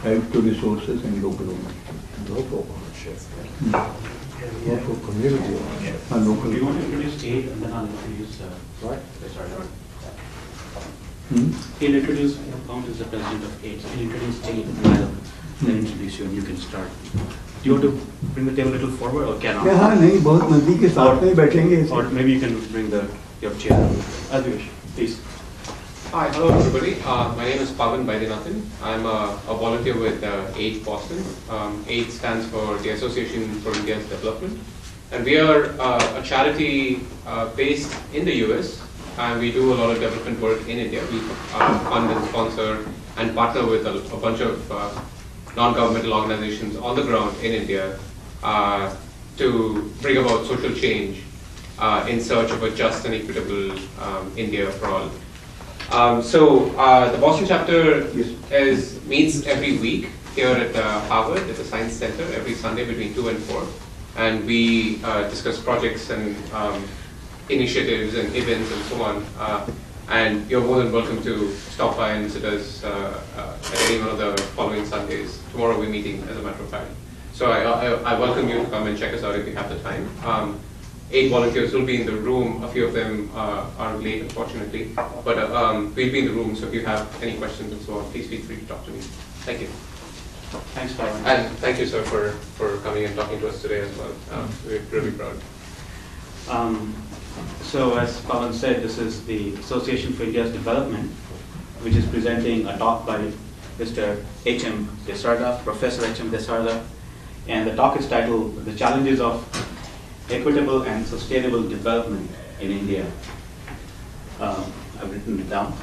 help to resources and local ownership. Local ownership. Local community ownership. Local. Do you want to introduce Aid and then I'll introduce Right. Desarda? Hmm? He'll introduce, Count is the president of Aid. He'll introduce Aid and I'll then introduce you and you can start. Do you want to bring the table a little forward or cannot? Yeah, हाँ नहीं बहुत नज़दीक के साथ में बैठेंगे Or maybe you can bring your chair. As you wish, please. Hi, hello everybody. My name is Pavan Vaidyanathan. I'm a volunteer with AID Boston. AID stands for the Association for India's Development. And we are a charity based in the US. And we do a lot of development work in India. We fund and sponsor and partner with a bunch of non-governmental organizations on the ground in India to bring about social change in search of a just and equitable India for all. So the Boston chapter meets every week here at Harvard at the Science Center every Sunday between 2 and 4. And we discuss projects and initiatives and events and so on. And you're more than welcome to stop by and visit us at any one of the following Sundays. Tomorrow we're meeting, as a matter of fact. So I welcome you to come and check us out if you have the time. 8 volunteers will be in the room. A few of them are late, unfortunately. But we'll be in the room, so if you have any questions and so on, please feel free to talk to me. Thank you. Thanks, Pavan. And thank you, sir, for coming and talking to us today as well. We're really proud. So as Pavan said, this is the Association for India's Development, which is presenting a talk by Mr. H.M. Desarda, Professor H.M. Desarda. And the talk is titled, The Challenges of Equitable and Sustainable Development in India. I've written it down.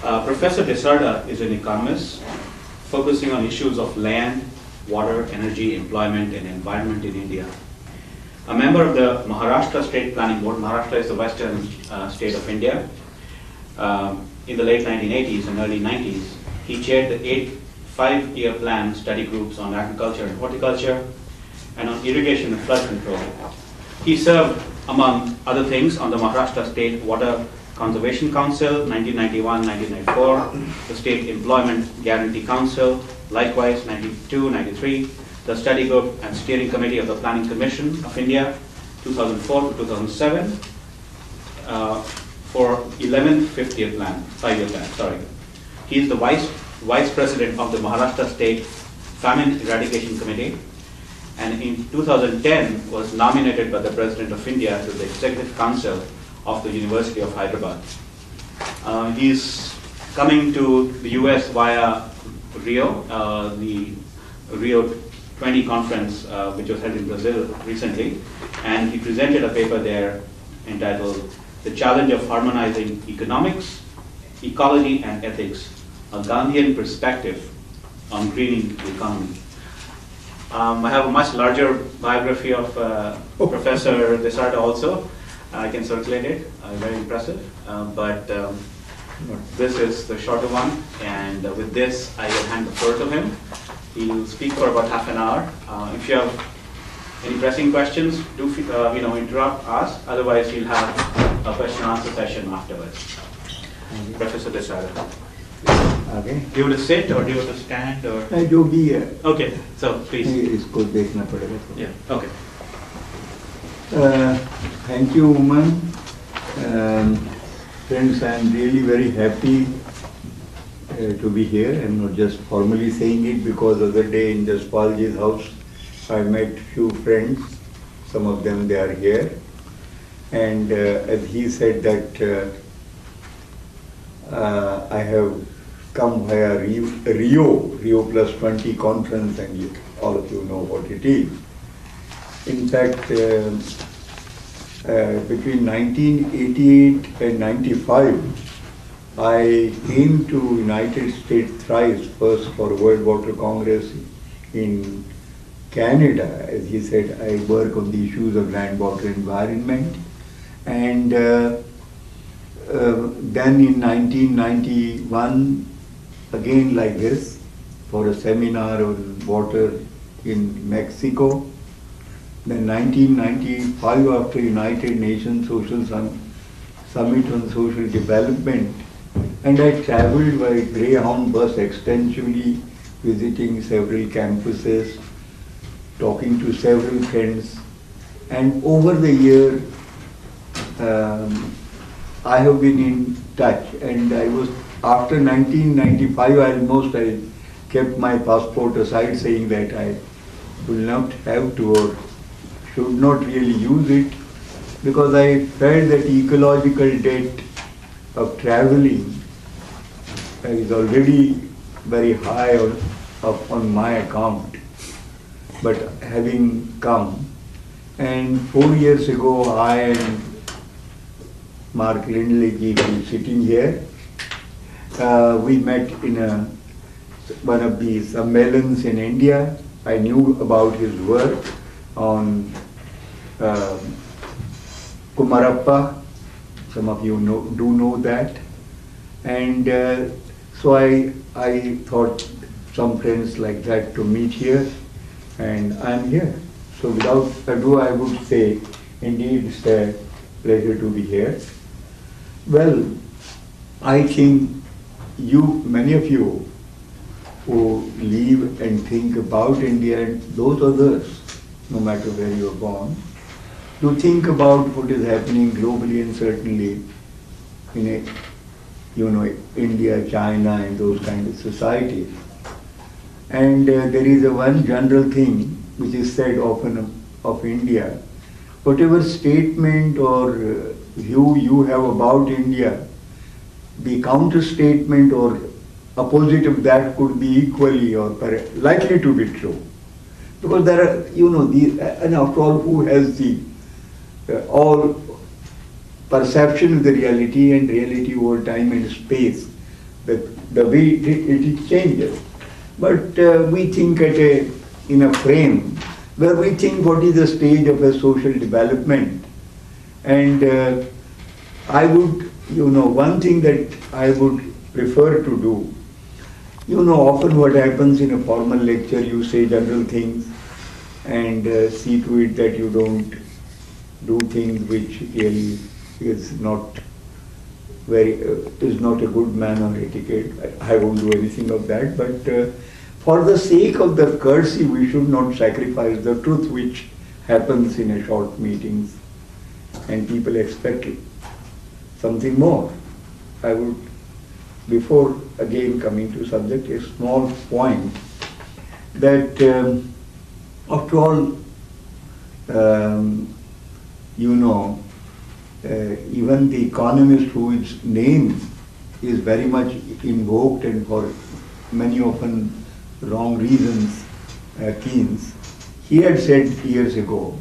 Professor Desarda is an economist focusing on issues of land, water, energy, employment, and environment in India. A member of the Maharashtra State Planning Board. Maharashtra is the western state of India. In the late 1980s and early 90s, he chaired the 8 5-year plan study groups on agriculture and horticulture and on irrigation and flood-control. He served, among other things, on the Maharashtra State Water Conservation Council, 1991-1994, the State Employment Guaran Council, likewise 92-93, the Study Group and Steering Committee of the Planning Commission of India, 2004 to 2007, for 11th 5-year plan. He is the Vice President of the Maharashtra State Famine Eradication Committee, and in 2010 was nominated by the President of India to the Executive Council of the University of Hyderabad. He is coming to the US via Rio, the Rio 20 conference, which was held in Brazil recently, and he presented a paper there entitled The Challenge of Harmonizing Economics, Ecology and Ethics, a Gandhian Perspective on Greening the Economy. I have a much larger biography of Professor Desarda also. I can circulate it, very impressive, but this is the shorter one, and with this I will hand the floor to him. He will speak for about half an hour. If you have any pressing questions, do interrupt, ask. Otherwise, we'll have a question and answer session afterwards. Professor Desarda. Okay. Do you want to sit or do you want to stand or? जो भी है. Okay, so please. इसको देखना पड़ेगा. Yeah. Okay. Thank you, Uman. Friends, I am really very happy to be here, and not just formally saying it, because the other day in Jaspalji's house I met few friends. Some of them, they are here, and as he said that I have come via Rio plus 20 conference, and all of you know what it is. In fact, between 1988 and 95, I came to United States thrice, first for World Water Congress in Canada. As he said, I work on the issues of land, water, environment. And then in 1991, again like this, for a seminar on water in Mexico. Then 1995, after United Nations Social Summit on Social Development, and I traveled by Greyhound bus extensively visiting several campuses, talking to several friends, and over the year I have been in touch, and I was, after 1995 almost, I kept my passport aside saying that I will not have to or should not really use it, because I felt that ecological debt of traveling is already very high on my account. But having come, and 4 years ago I and Mark Lindley sitting here, we met in one of the sammelans in India. I knew about his work on Kumarappa. Some of you do know that. And so I thought some friends like that to meet here, and I'm here. So without ado, I would say, indeed, it's a pleasure to be here. Well, I think many of you who live and think about India, and those others, no matter where you are born, to think about what is happening globally and certainly in India, China, and those kind of societies. And there is one general thing which is said often of India. Whatever statement or view you have about India, the counter statement or opposite of that could be equally or likely to be true. Because there are, and after all, who has the all perception of the reality and reality over time and space, the way it changes. But we think in a frame where we think what is the stage of a social development. And I would, one thing that I would prefer to do, often what happens in a formal lecture, you say general things and see to it that you don't do things which really is not a good manner etiquette. I won't do anything of that, but for the sake of the courtesy, we should not sacrifice the truth which happens in a short meetings, and people expect something more. I would, before again coming to subject, a small point that after all, even the economist whose name is very much invoked and for many often wrong reasons, Keynes, he had said years ago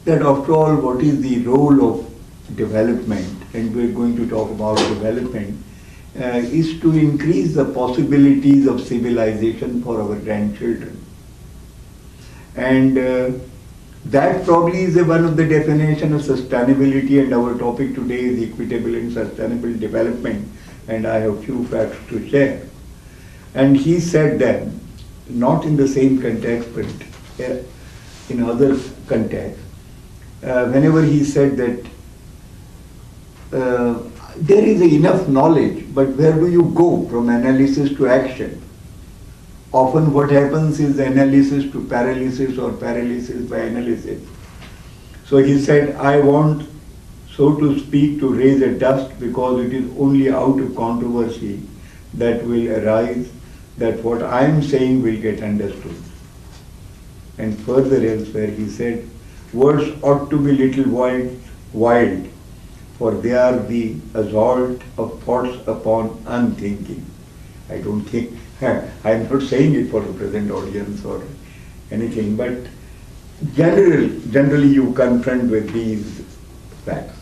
that after all, what is the role of development, and we're going to talk about development, is to increase the possibilities of civilization for our grandchildren. And that probably is one of the definitions of sustainability, and our topic today is equitable and sustainable development, and I have few facts to share. And he said that, not in the same context, but in other contexts, whenever he said that there is enough knowledge, but where do you go from analysis to action? Often what happens is analysis to paralysis or paralysis by analysis. So he said, I want, so to speak, to raise a dust, because it is only out of controversy that will arise that what I am saying will get understood. And further elsewhere he said, words ought to be little wild, for they are the assault of thoughts upon unthinking. I don't think, I am not saying it for the present audience or anything, but generally you confront with these facts.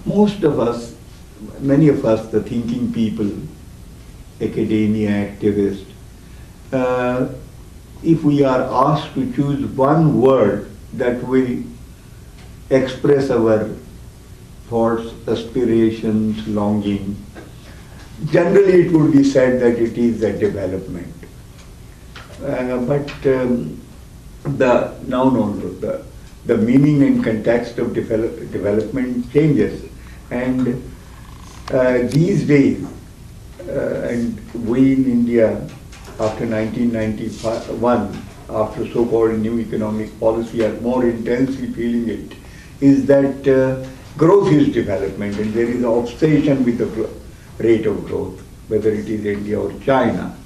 Most of us, many of us, the thinking people, academia, activists, if we are asked to choose one word that will express our thoughts, aspirations, longing, generally it would be said that it is a development. But the meaning and context of development changes. And these days, and we in India after 1991, after so-called new economic policy, are more intensely feeling it, is that growth is development, and there is an obsession with the rate of growth, whether it is India or China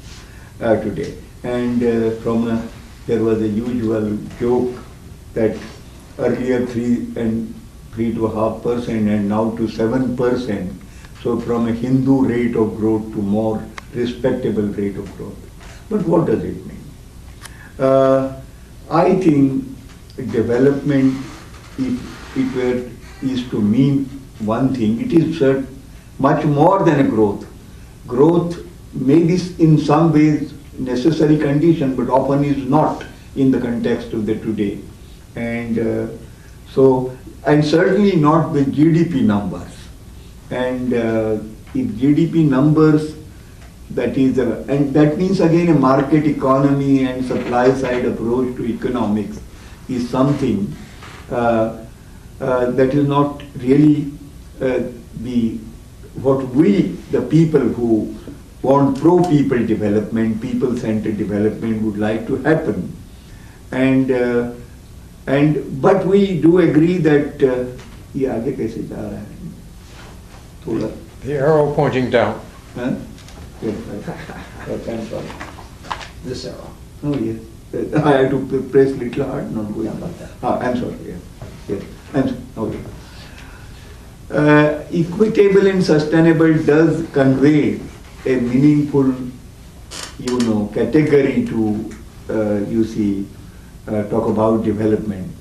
today. And there was a usual joke that earlier 3.5% and now to 7%. So from a Hindu rate of growth to more respectable rate of growth. But what does it mean? I think development, if it is to mean one thing, it is much more than a growth. Growth may be in some ways necessary condition, but often is not in the context of the today. And and certainly not the GDP numbers. And if GDP numbers, that is, and that means again a market economy and supply side approach to economics is something that is not really what we, the people who want pro-people development, people-centered development would like to happen. But we do agree that ये आगे कैसे जा रहा है थोड़ा The arrow pointing down. Huh? Yes, I'm sorry. This arrow. Oh yes, I had to press little hard, not going up. I'm sorry. Yes, yes. Okay. Equitable and sustainable does convey a meaningful, category to talk about development.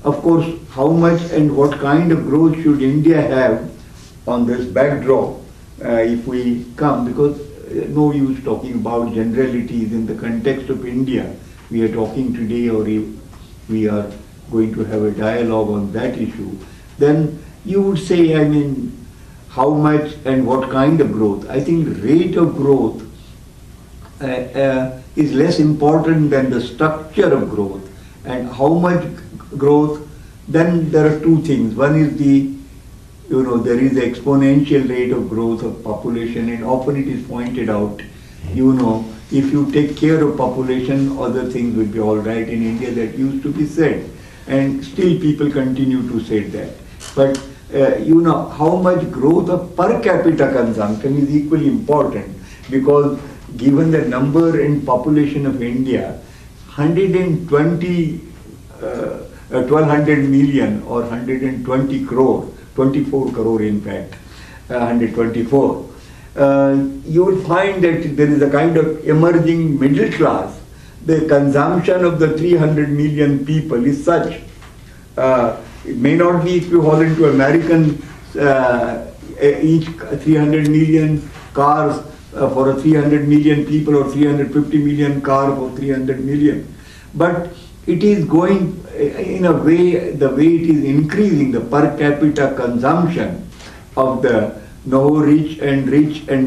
Of course, how much and what kind of growth should India have on this backdrop if we come, because no use talking about generalities in the context of India. We are talking today, or we are going to have a dialogue on that issue. Then you would say, I mean, how much and what kind of growth? I think rate of growth is less important than the structure of growth. And how much growth, then there are two things. One is there is the exponential rate of growth of population, and often it is pointed out, if you take care of population, other things will be all right. In India, that used to be said. And still people continue to say that. But how much growth of per capita consumption is equally important, because given the number and population of India, 1200 million or 120 crore, 24 crore in fact, 124, you will find that there is a kind of emerging middle class. The consumption of the 300 million people is such, it may not be equivalent to American, each 300 million cars for a 300 million people, or 350 million car for 300 million. But it is going in a way, the way it is increasing, the per capita consumption of the rich and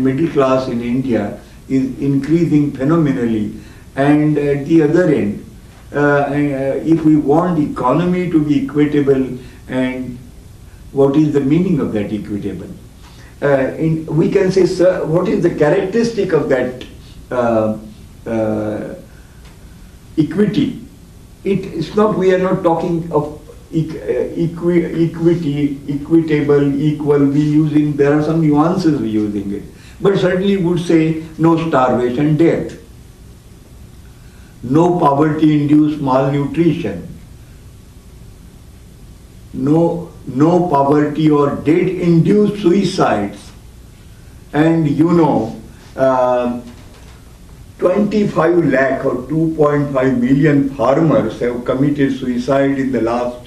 middle class in India is increasing phenomenally. And at the other end, if we want economy to be equitable, and what is the meaning of that equitable? We can say, sir, what is the characteristic of that equity? It's not, we are not talking of equity, equitable, equal, there are some nuances we using it. But certainly would say no starvation, death, no poverty-induced malnutrition, no poverty or debt-induced suicides, and 25 lakh or 2.5 million farmers have committed suicide in the last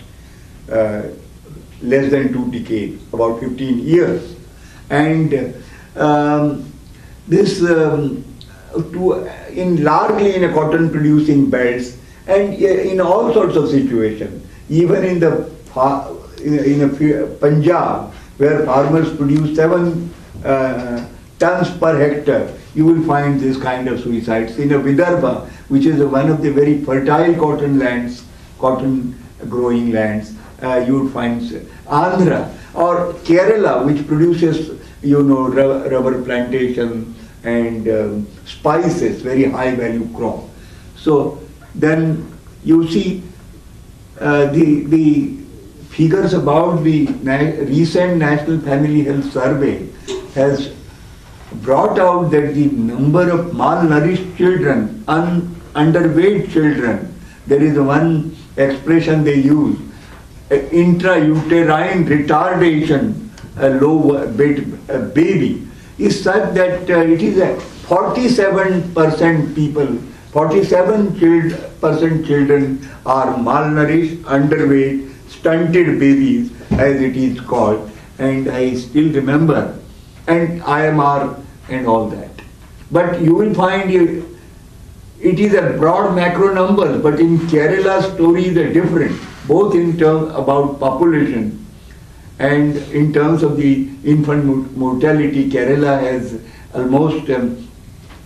less than 2 decades, about 15 years. And this largely in a cotton producing belts, and in all sorts of situations, even in the Punjab, where farmers produce 7 tons per hectare, you will find this kind of suicides. In a Vidarbha, which is one of the very fertile cotton growing lands, you would find Andhra or Kerala, which produces, rubber plantation, and spices, very high value crop. So then you see the figures about the recent National Family Health Survey has brought out that the number of malnourished children, underweight children, there is one expression they use, intrauterine retardation, a low baby, is such that it is a 47% people, 47% children are malnourished, underweight, stunted babies, as it is called. And I still remember, and IMR and all that. But you will find it is a broad macro numbers, but in Kerala stories are different, both in terms about population and in terms of the infant mortality. Kerala has almost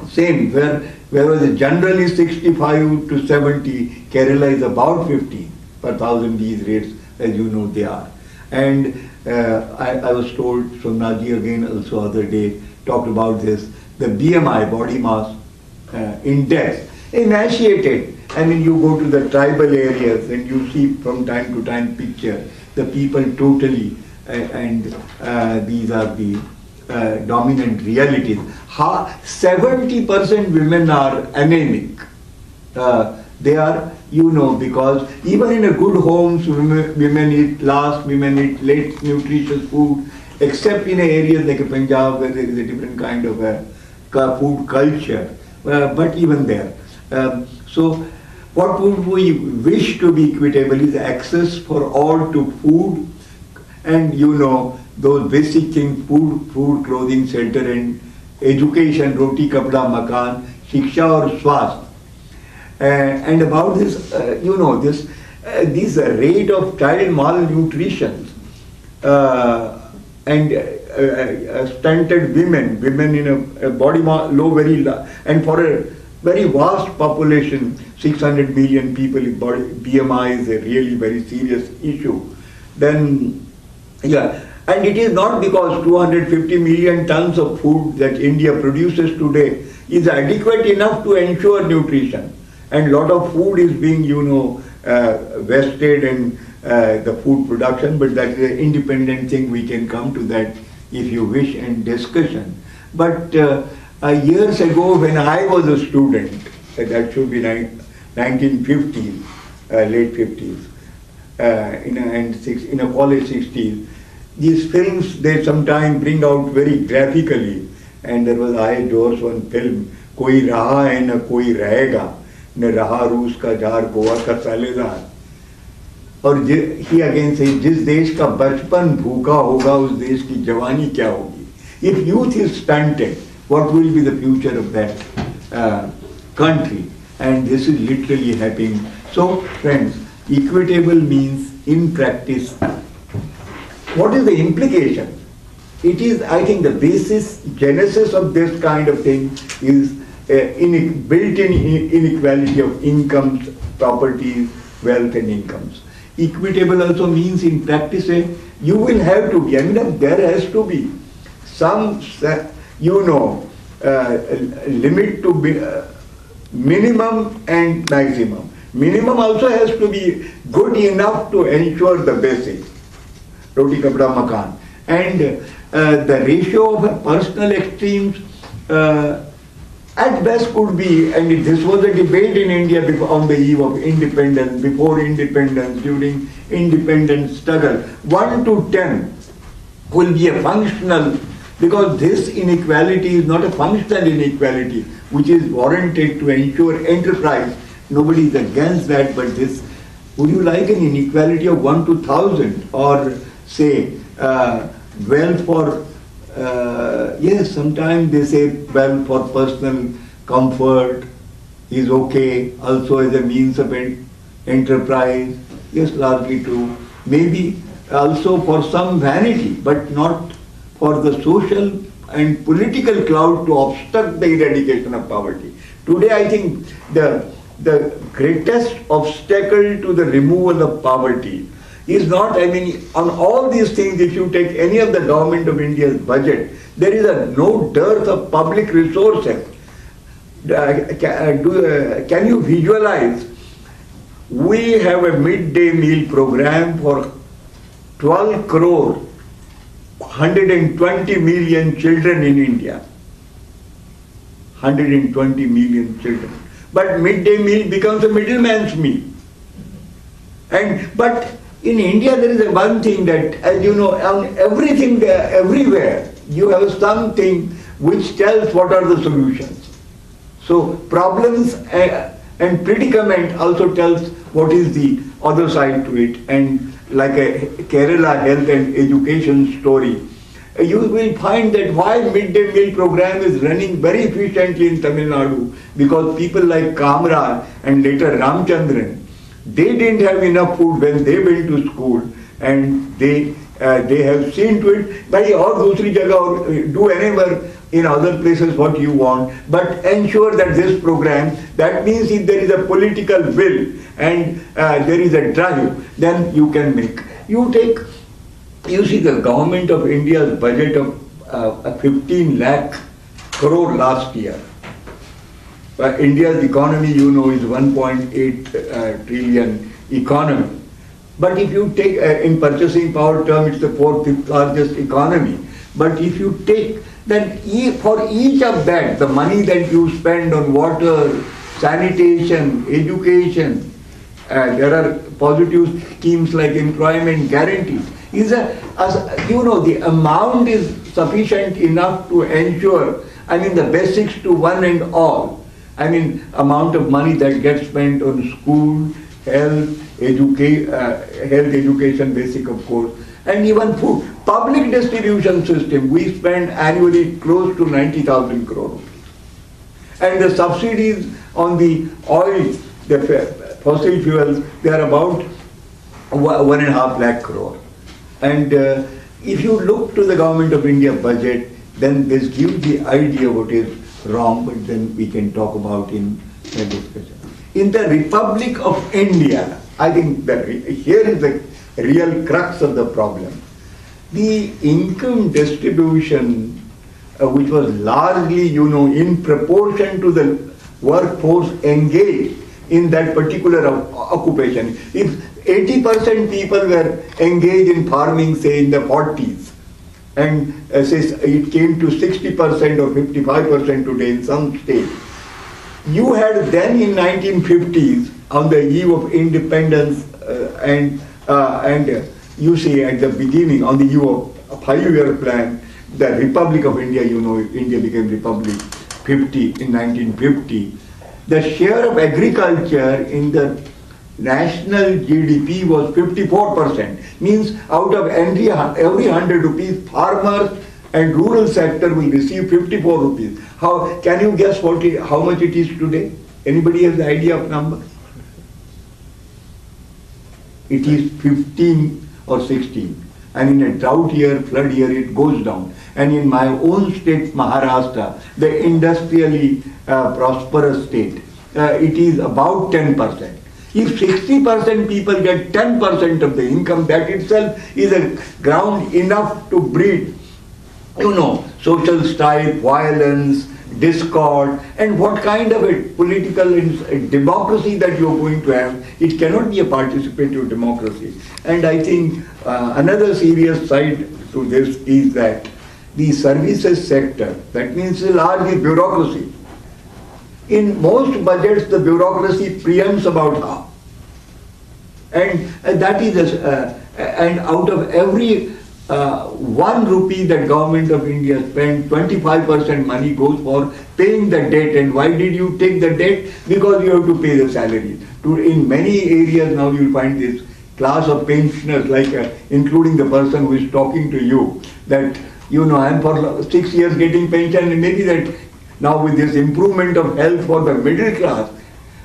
same, whereas generally 65 to 70, Kerala is about 50 per thousand these rates, as you know they are. And I was told, Somnaji again also other day talked about this, the BMI, body mass index, emaciated. I mean, you go to the tribal areas and you see from time to time picture, the people totally, and these are the dominant realities. 70% women are anemic. They are, you know, because even in a good homes, women eat last, women eat late nutritious food, except in areas like Punjab where there is a different kind of food culture, but even there. So what would we wish to be equitable is access for all to food, and you know, those basic things, food, clothing, shelter and education, roti, kapda, makan, shiksha or swast. And about this, you know, this rate of child malnutrition and stunted women in a body low, very low, and for a very vast population, 600 million people, BMI is a really very serious issue. Then, yeah, and it is not because 250 million tons of food that India produces today is adequate enough to ensure nutrition. And lot of food is being, you know, wasted in the food production, but that is an independent thing. We can come to that if you wish in discussion. But years ago when I was a student, that should be 1950s, late 50s, in a college 60s, these films, they sometimes bring out very graphically, and there was George one film, Koi raha hai na koi rahega, न रहा रूस का jar Goa का सालेदार, और he again says, जिस देश का बचपन भूखा होगा उस देश की जवानी क्या होगी. If youth is stunted, what will be the future of that country? And this is literally happening. So friends, equitable means in practice, what is the implication? It is, I think, the basis, genesis of this kind of thing is built-in inequality of incomes, properties, wealth and incomes. Equitable also means in practice, you will have to be, I mean, there has to be some, you know, limit to be, minimum and maximum. Minimum also has to be good enough to ensure the basics, roti, kapda, makan. And the ratio of personal extremes at best could be, and this was a debate in India on the eve of independence, before independence, during independence struggle, 1 to 10 will be a functional, because this inequality is not a functional inequality, which is warranted to ensure enterprise. Nobody is against that, but this, would you like an inequality of 1 to 1000, or say, wealth for, yes, sometimes they say wealth for personal comfort is okay, also as a means of enterprise, yes, largely true. Maybe also for some vanity, but not for the social and political cloud to obstruct the eradication of poverty. Today I think the greatest obstacle to the removal of poverty is not, I mean, on all these things, if you take any of the government of India's budget, There is no dearth of public resources. Can you visualize? We have a midday meal program for 12 crore, 120 million children in India. 120 million children. But midday meal becomes a middleman's meal. But in India there is one thing that, as you know, on everything there, everywhere, you have something which tells what are the solutions. So problems and predicament also tells what is the other side to it. And like a Kerala health and education story, you will find that why midday meal program is running very efficiently in Tamil Nadu, because people like Kamra and later Ramchandran, they didn't have enough food when they went to school, and they have seen to it, by or dusri jagah or do anywhere in other places what you want, but ensure that this program, that means if there is a political will and there is a drive, then you can make. You see the government of India's budget of 15 lakh crore last year. India's economy, you know, is 1.8 trillion economy. But if you take, in purchasing power term, it's the 4th largest economy. But if you take, then for each of that, the money that you spend on water, sanitation, education, there are positive schemes like employment guarantee. The amount is sufficient enough to ensure, the basics to one and all. Amount of money that gets spent on school, health, education, basic of course, and even food. Public distribution system, we spend annually close to 90,000 crore rupees. And the subsidies on the oil, the fossil fuels, they are about 1.5 lakh crore. And if you look to the Government of India budget, then this gives the idea what is wrong, but then we can talk about in the discussion. In the Republic of India, I think that here is the real crux of the problem. The income distribution, which was largely, in proportion to the workforce engaged in that particular occupation. If 80% people were engaged in farming, say in the 40s, and say it came to 60% or 55% today in some states, you had then in 1950s, on the eve of independence, and you see at the beginning, on the eve of a 5-year plan, the Republic of India, India became Republic in 1950. The share of agriculture in the national GDP was 54%. Means out of every 100 rupees, farmers and rural sector will receive 54 rupees. How can you guess how much it is today? Anybody has the idea of number? It is 15 or 16. And in a drought year, flood year, it goes down. And in my own state, Maharashtra, the industrially prosperous state, it is about 10%. If 60% people get 10% of the income, that itself is a ground enough to breed, social strife, violence, discord, and what kind of a political democracy that you are going to have. It cannot be a participative democracy. And I think another serious side to this is that the services sector, that means largely bureaucracy. In most budgets, the bureaucracy preempts about half. And that is, and out of every 1 rupee that Government of India spends, 25% money goes for paying the debt. And why did you take the debt? Because you have to pay the salaries. In many areas now you will find this class of pensioners, like including the person who is talking to you, that I am for 6 years getting pension, and maybe that now with this improvement of health for the middle class,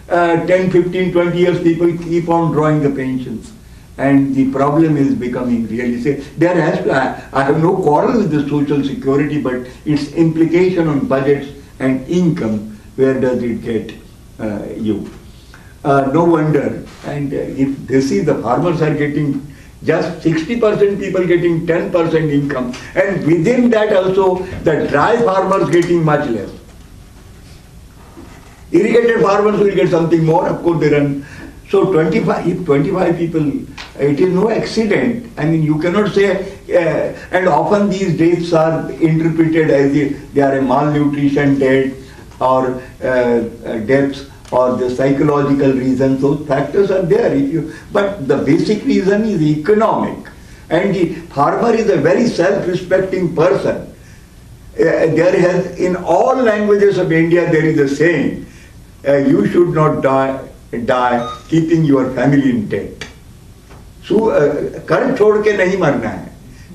10, 15, 20 years people keep on drawing the pensions. And the problem is becoming really, there has to, I have no quarrel with the social security, but its implication on budgets and income, where does it get you? No wonder, and if they see the farmers are getting just 60% people getting 10% income, and within that also the dry farmers getting much less. Irrigated farmers will get something more, of course they run. So 25 people, it is no accident. I mean, you cannot say, and often these deaths are interpreted as if they are a malnutrition death or deaths or the psychological reasons. Those factors are there. But the basic reason is economic. And the farmer is a very self-respecting person. There has, in all languages of India, there is a saying, you should not die keeping your family intact. So, कर्ज छोड़ के नहीं मरना है.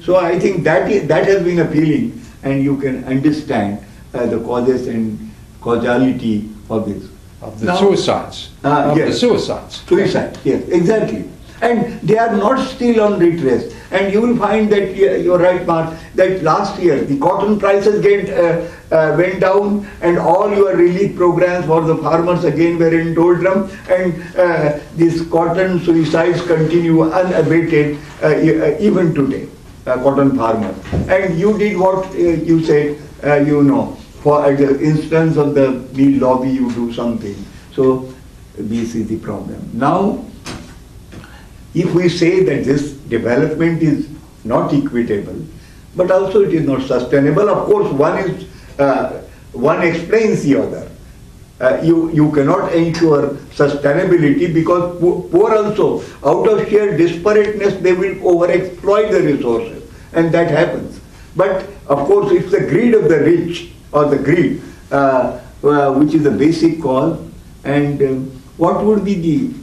So I think that has been appealing, and you can understand the causes and causality of this. Of the suicides. Yes. The suicides. Suicide, yes, exactly. And they are not still on redress. And you will find that, you're right, Mark, that last year the cotton prices went down, and all your relief programs for the farmers again were in doldrum, and these cotton suicides continue unabated even today, cotton farmers. And you did what you said, for the instance of the meal lobby, you do something. So this is the problem. Now, if we say that this development is not equitable, but also it is not sustainable, of course one explains the other. You cannot ensure sustainability because poor also, out of sheer disparateness, they will overexploit the resources, and that happens. But of course it's the greed of the rich, or the greed, which is the basic cause. And what would be the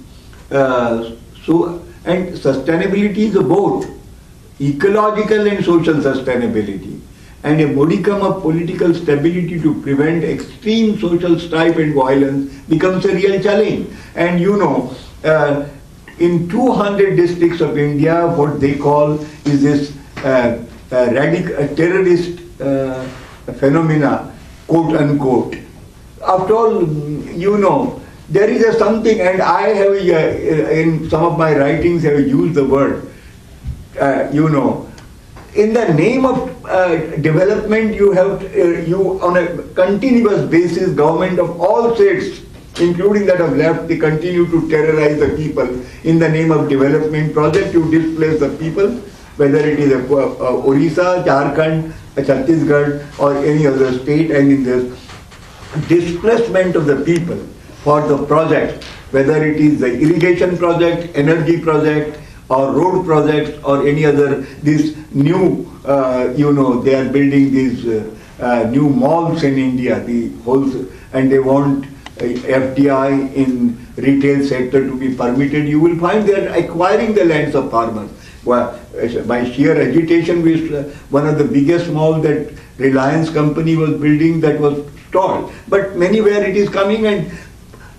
and sustainability is both ecological and social sustainability, and a modicum of political stability to prevent extreme social strife and violence becomes a real challenge. And in 200 districts of India, what they call is this terrorist phenomena, quote unquote. After all, there is something, and I have in some of my writings have used the word, in the name of development, you on a continuous basis, government of all states, including that of left, they continue to terrorize the people. In the name of development project, you displace the people, whether it is Orissa, Jharkhand, Chhattisgarh, or any other state, and in this displacement of the people for the project, whether it is the irrigation project, energy project, or road projects, or any other, this new, they are building these new malls in India, and they want FDI in retail sector to be permitted. You will find they are acquiring the lands of farmers. Well, by sheer agitation, one of the biggest malls that Reliance company was building, that was stalled. But many where it is coming, and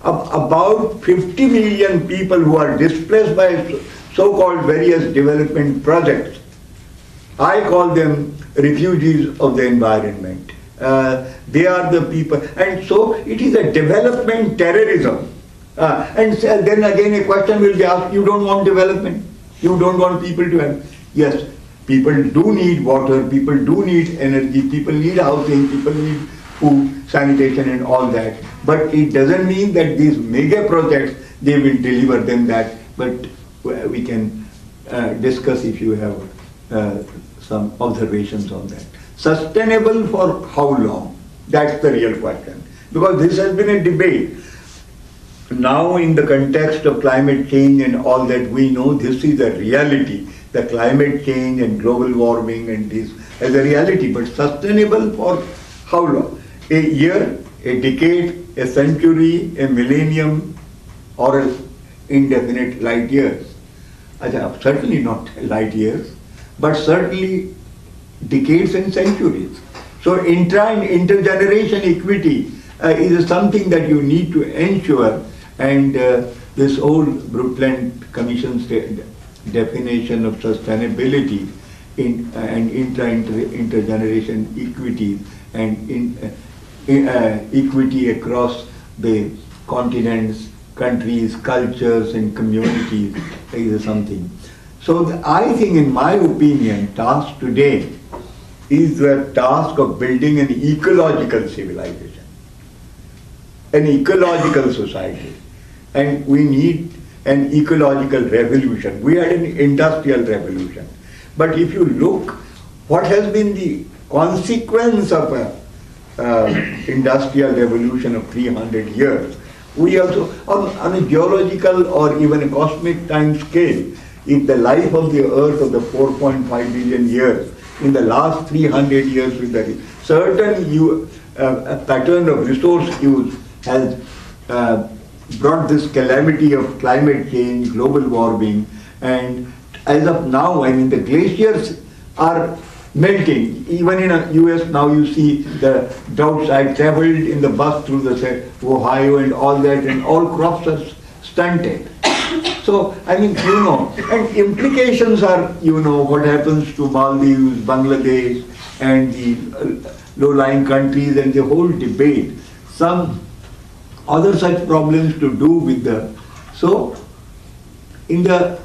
about 50 million people who are displaced by so-called various development projects. I call them refugees of the environment. They are the people, and so it is a development terrorism. And then again a question will be asked, you don't want development? You don't want people to have? Yes, people do need water, people do need energy, people need housing, people need food, sanitation and all that. But it doesn't mean that these mega projects, they will deliver them that. But we can discuss if you have some observations on that. Sustainable for how long? That's the real question. Because this has been a debate. Now in the context of climate change and all that, we know this is a reality. The climate change and global warming and this as a reality. But sustainable for how long? A year, a decade, a century, a millennium, or indefinite light years? Certainly not light years, but certainly decades and centuries. So intergeneration equity is something that you need to ensure, and this old Brundtland Commission's definition of sustainability and intergeneration equity and equity across the continents, countries, cultures and communities is something. So I think, in my opinion, task today is the task of building an ecological civilization, an ecological society. And we need an ecological revolution. We had an industrial revolution. But if you look, what has been the consequence of an industrial revolution of 300 years? We also, on a geological or even a cosmic time scale, if the life of the earth of the 4.5 billion years, in the last 300 years with a certain pattern of resource use has brought this calamity of climate change, global warming, and as of now, I mean, the glaciers are melting. Even in the US now you see the droughts. I traveled in the bus through the Ohio and all that, and all crops are stunted. So, I mean, and implications are, what happens to Maldives, Bangladesh, and the low-lying countries, and the whole debate. Some other such problems to do with so in the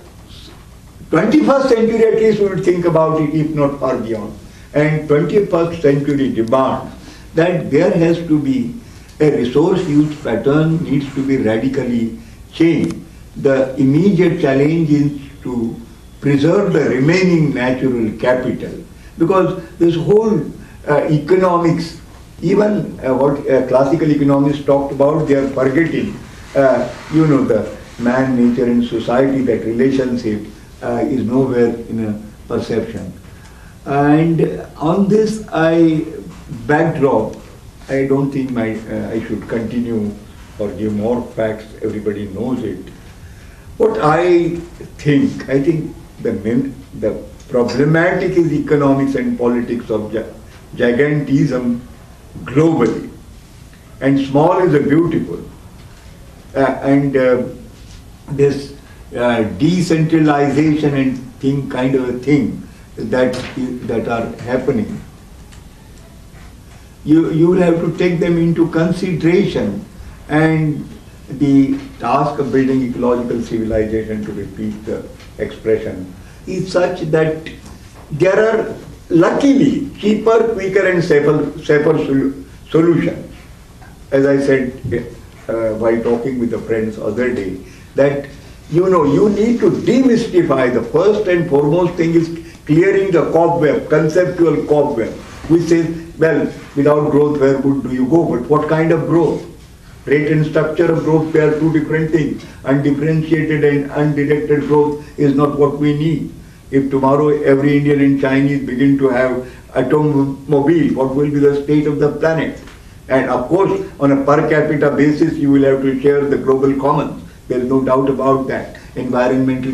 21st century at least we will think about it, if not far beyond. And 21st century demands that there has to be a resource use pattern needs to be radically changed. The immediate challenge is to preserve the remaining natural capital, because this whole economics, even what classical economists talked about, they are forgetting, the man, nature and society, that relationship is nowhere in a perception. And on this backdrop, I don't think I should continue or give more facts, everybody knows it. What I think the problematic is economics and politics of gigantism globally, and small is a beautiful. This decentralization and kind of a thing that are happening, you will have to take them into consideration. And the task of building ecological civilization, to repeat the expression, is such that there are luckily cheaper, quicker and safer solutions. As I said while talking with the friends other day, that you need to demystify. The first and foremost thing is clearing the cobweb, conceptual cobweb, which says, well, without growth, where do you go? But what kind of growth? Rate and structure of growth, they are two different things. Undifferentiated and undirected growth is not what we need. If tomorrow every Indian and Chinese begin to have automobile, what will be the state of the planet? And of course, on a per capita basis, you will have to share the global commons. There is no doubt about that. Environmental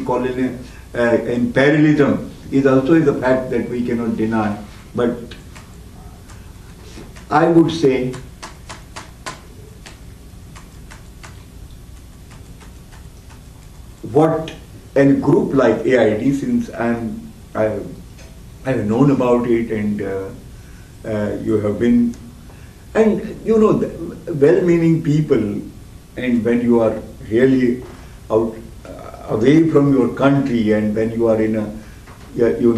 imperialism is also a fact that we cannot deny. But I would say what a group like AID, since I have known about it, and you have been, and well-meaning people, and when you are really out away from your country, and when you are in a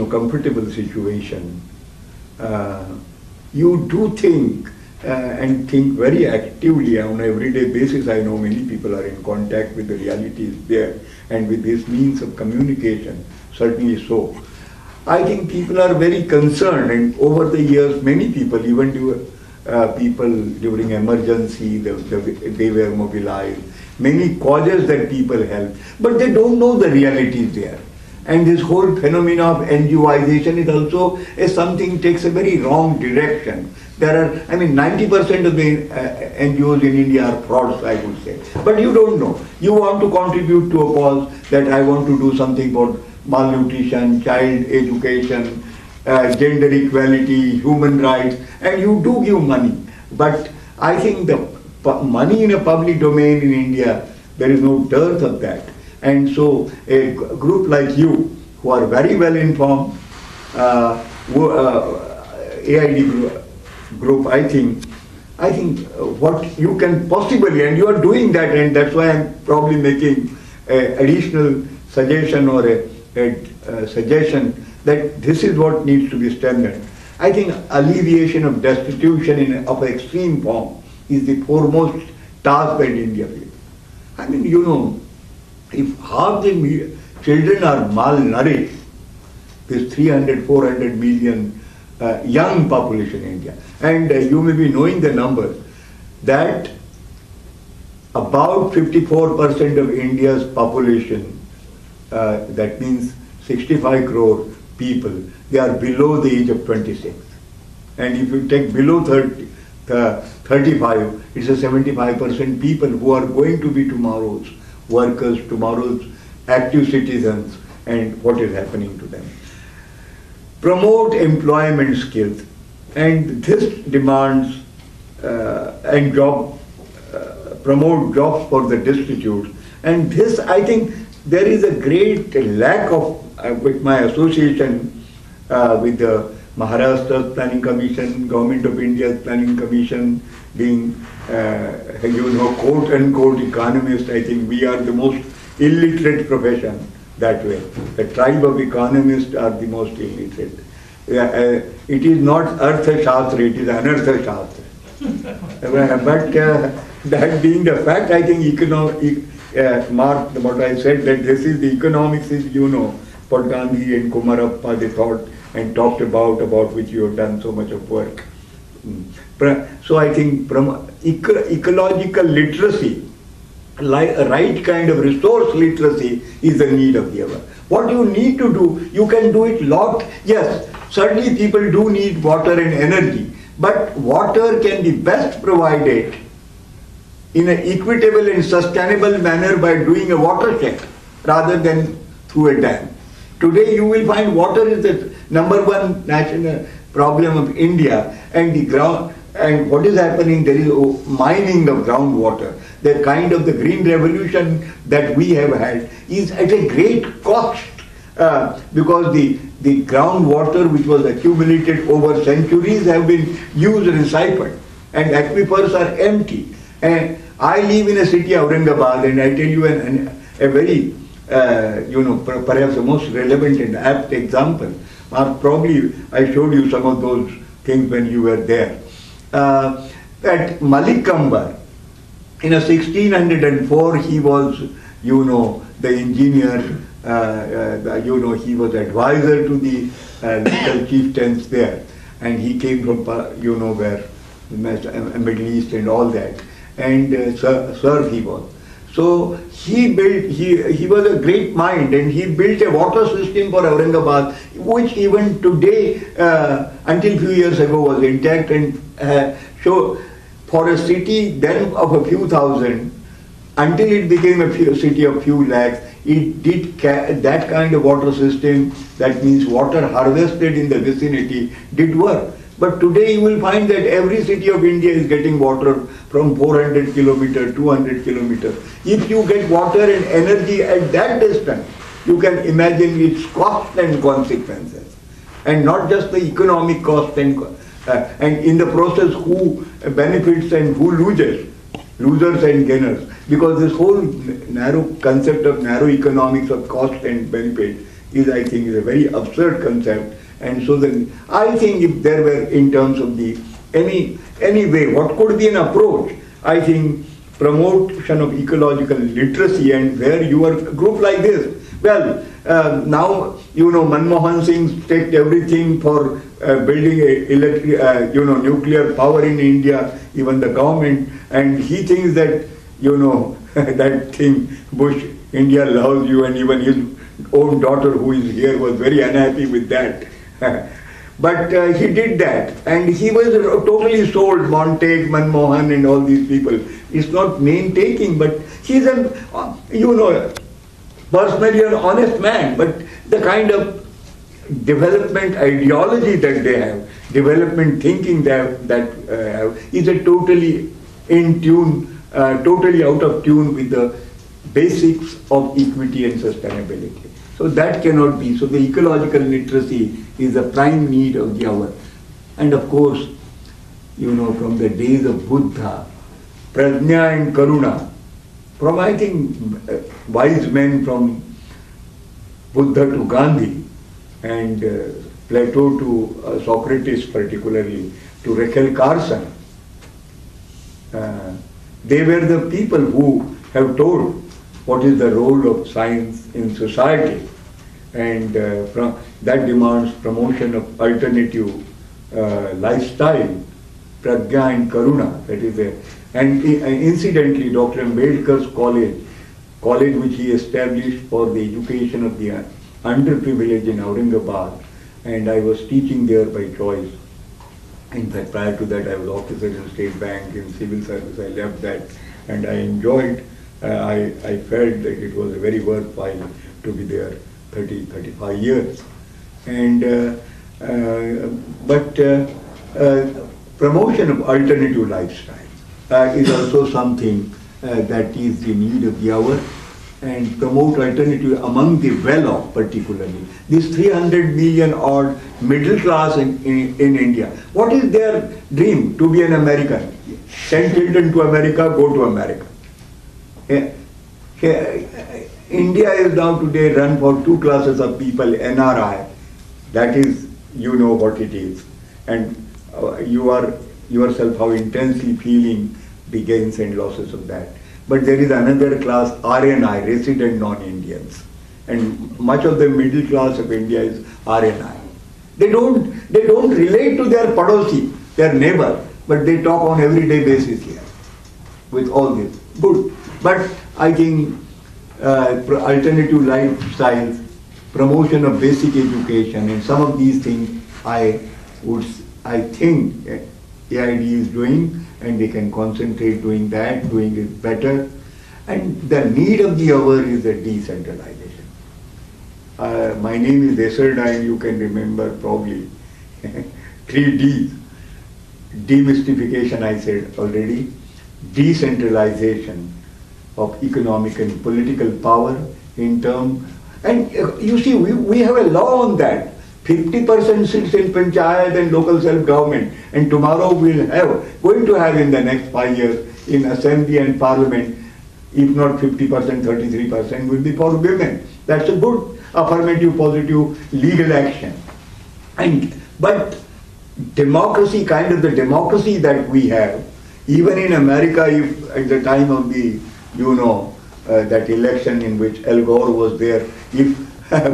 comfortable situation, you do think and think very actively on an everyday basis. I know many people are in contact with the realities there and with this means of communication, certainly so. I think people are very concerned, and over the years many people, even people during emergency, they were mobilized, many causes that people help, but they don't know the realities there. And this whole phenomena of NGOization is also something takes a very wrong direction. There are, 90% of the NGOs in India are frauds, I would say. But you don't know. You want to contribute to a cause that I want to do something for malnutrition, child education, gender equality, human rights, and you do give money. But I think the money in a public domain in India, there is no dearth of that. And so a group like you, who are very well informed, AID group, I think what you can possibly, and you are doing that, and that's why I'm probably making an additional suggestion or a suggestion that this is what needs to be strengthened. I think alleviation of destitution of extreme form is the foremost task that India faces. I mean, you know, if half the children are malnourished, this 300, 400 million young population in India, and you may be knowing the numbers, that about 54% of India's population, that means 65 crore people, they are below the age of 26. And if you take below 35, it's a 75% people who are going to be tomorrow's workers, tomorrow's active citizens, and what is happening to them. Promote employment skills, and this demands and promote jobs for the destitute. And this, I think, there is a great lack of, with my association with the Maharashtra Planning Commission, Government of India's Planning Commission, being, you know, quote unquote economist, I think we are the most illiterate profession that way. The tribe of economists are the most illiterate. It is not Artha Shastra, it is Anartha Shastra. But that being the fact, I think Mark, what I said, that this is the economics is, you know, what Gandhi and Kumarappa, they thought and talked about which you have done so much of work. So I think ecological literacy, right kind of resource literacy is the need of the hour. What you need to do, you can do it lot. Yes, certainly people do need water and energy, but water can be best provided in an equitable and sustainable manner by doing a watershed rather than through a dam. Today you will find water is the #1 national problem of India, and the ground, and what is happening, there is mining of groundwater. The kind of the green revolution that we have had is at a great cost because the groundwater which was accumulated over centuries have been used and siphoned, and aquifers are empty. And I live in a city, Aurangabad, and I tell you a very, you know, perhaps the most relevant and apt example. Probably I showed you some of those things when you were there. At Malik Kambar, in 1604, he was, you know, the engineer, you know, he was advisor to the local chieftains there, and he came from, you know, where, Middle East and all that, and Sir he was. So he built, he was a great mind, and he built a water system for Aurangabad, which even today, until few years ago, was intact, and so for a city then of a few thousand, until it became a city of few lakhs, it did that kind of water system, that means water harvested in the vicinity, did work. But today you will find that every city of India is getting water from 400 kilometers, 200 kilometers. If you get water and energy at that distance, you can imagine its cost and consequences. And not just the economic cost and in the process who benefits and who loses, losers and gainers. Because this whole narrow concept of narrow economics of cost and benefit is, I think, is a very absurd concept. And so then, I think if there were, in terms of the any way, what could be an approach? I think promotion of ecological literacy, and where you are a group like this. Well, now, you know, Manmohan Singh takes everything for building nuclear power in India, even the government, and he thinks that, you know, that thing, Bush, India loves you, and even his own daughter who is here was very unhappy with that. But he did that, and he was totally sold, Montague, Manmohan and all these people. It's not name taking, but he's a, you know, personally an honest man, but the kind of development ideology that they have, development thinking they have, that have, is a totally in tune, totally out of tune with the basics of equity and sustainability. So that cannot be. So the ecological literacy is a prime need of the hour. And of course, you know, from the days of Buddha, Prajna and Karuna, from, I think, wise men from Buddha to Gandhi, and Plato to Socrates particularly, to Rachel Carson. They were the people who have told what is the role of science in society, and that demands promotion of alternative lifestyle, prajna and karuna. That is and incidentally, Dr. Ambedkar's college which he established for the education of the underprivileged in Aurangabad, and I was teaching there by choice. In fact, prior to that, I was officer in State Bank, in civil service. I left that, and I enjoyed. I felt that it was very worthwhile to be there 35 years. And promotion of alternative lifestyle is also something that is the need of the hour, and promote alternative among the well-off particularly. This 300 million odd middle class in India, what is their dream? To be an American. Send children to America, go to America. India is now today run for two classes of people, NRI. That is, you know what it is. And you are yourself how intensely feeling the gains and losses of that. But there is another class, RNI, resident non-Indians. And much of the middle class of India is RNI. They don't relate to their padosi, their neighbor, but they talk on everyday basis here with all this. Good. But I think alternative lifestyles, promotion of basic education, and some of these things I think AID is doing, and they can concentrate doing that, doing it better. And the need of the hour is the decentralization. My name is Desarda, and you can remember probably 3 Ds. Demystification, I said already. Decentralization of economic and political power in terms, and you see, we have a law on that. 50% sits in panchayat and local self-government, and tomorrow we'll going to have in the next 5 years in assembly and parliament, if not 50%, 33% will be for women. That's a good affirmative, positive legal action. But democracy, kind of the democracy that we have, even in America, if at the time of the, that election in which Al Gore was there, if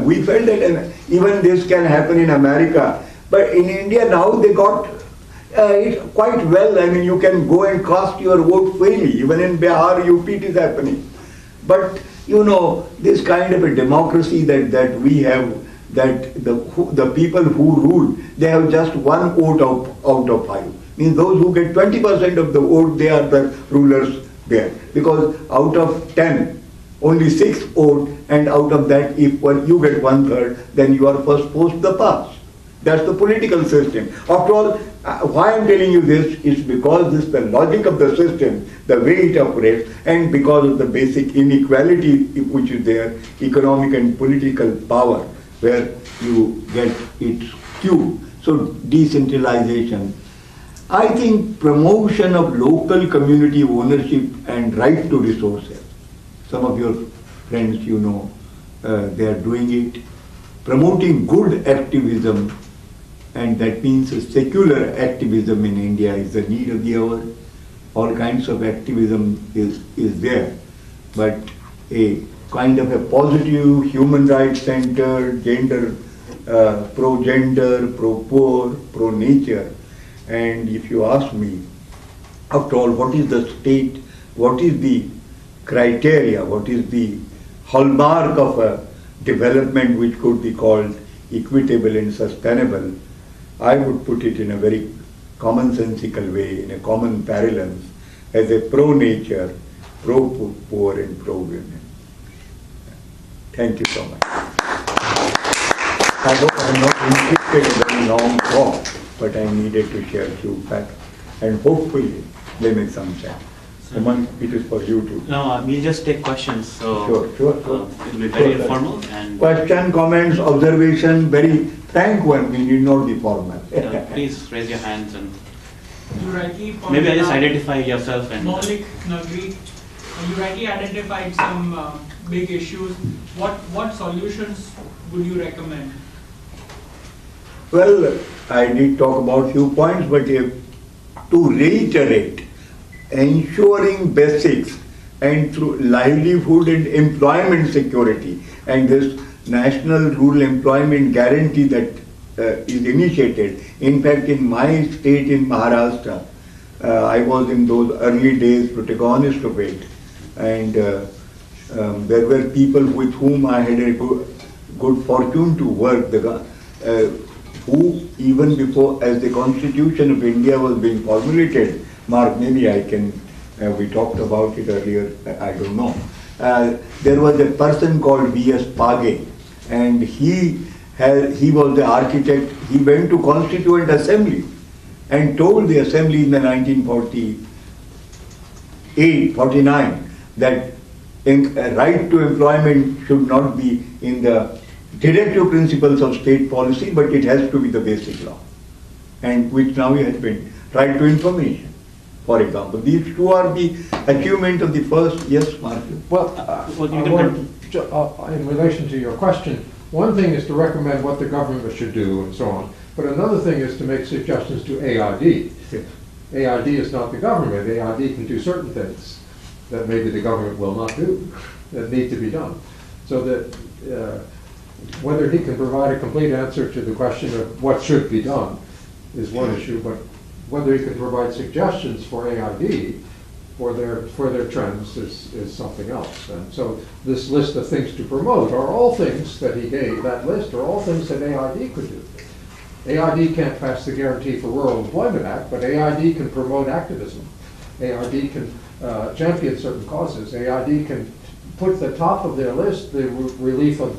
we felt that even this can happen in America, but in India now they got it quite well. I mean, you can go and cast your vote freely. Even in Bihar, UP it is happening. But this kind of a democracy that we have, that the people who rule, they have just 1 vote out of 5. Means those who get 20% of the vote, they are the rulers there. Because out of 10, only 6 vote, and out of that, if you get 1/3, then you are first post the pass. That's the political system. After all, why I'm telling you this is because this is the logic of the system, the way it operates, and because of the basic inequality which is there, economic and political power, where you get it skewed. So decentralization. I think promotion of local community ownership and right to resources. Some of your friends, they are doing it. Promoting good activism, and that means secular activism in India is the need of the hour. All kinds of activism is there, but a kind of a positive, human rights centered, pro-gender, pro-poor, pro-nature. And if you ask me, after all, what is the state, what is the criteria, what is the hallmark of a development which could be called equitable and sustainable, I would put it in a very commonsensical way, in a common parallels, as a pro-nature, pro-poor and pro-women. Thank you so much. I hope I am not inflicted a very long talk, but I needed to share a few facts, and hopefully they make some sense. Suman, it is for you too. No, we'll just take questions. So Sure. It'll be very informal. And question, comments, observation, very frank one. We need not be formal. please raise your hands and You rightly maybe I just identify yourself and. Maulik Nagri, you rightly identified some big issues. What solutions would you recommend? Well, I did talk about few points, but to reiterate, ensuring basics and through livelihood and employment security, and this National Rural Employment Guarantee that is initiated. In fact, in my state in Maharashtra, I was in those early days protagonist of it, and there were people with whom I had a good fortune to work, who even before, as the Constitution of India was being formulated, Mark, maybe I can, we talked about it earlier, I don't know. There was a person called V.S. Page, and he was the architect. He went to Constituent Assembly and told the Assembly in the 1948-49 that right to employment should not be in the directive principles of state policy, but it has to be the basic law, and which now has been right to information, for example. These two are the achievement of the first. Yes, Mark. Well, in relation to your question, one thing is to recommend what the government should do and so on, but another thing is to make suggestions to AID. Yes. AID is not the government. AID can do certain things that maybe the government will not do, that need to be done. So that whether he can provide a complete answer to the question of what should be done is one issue, but whether he can provide suggestions for AID for their trends is something else. And so this list of things to promote are all things that he gave, that list are all things that AID could do. AID can't pass the Guarantee for Rural Employment Act, but AID can promote activism. AID can champion certain causes. AID can put at the top of their list the relief of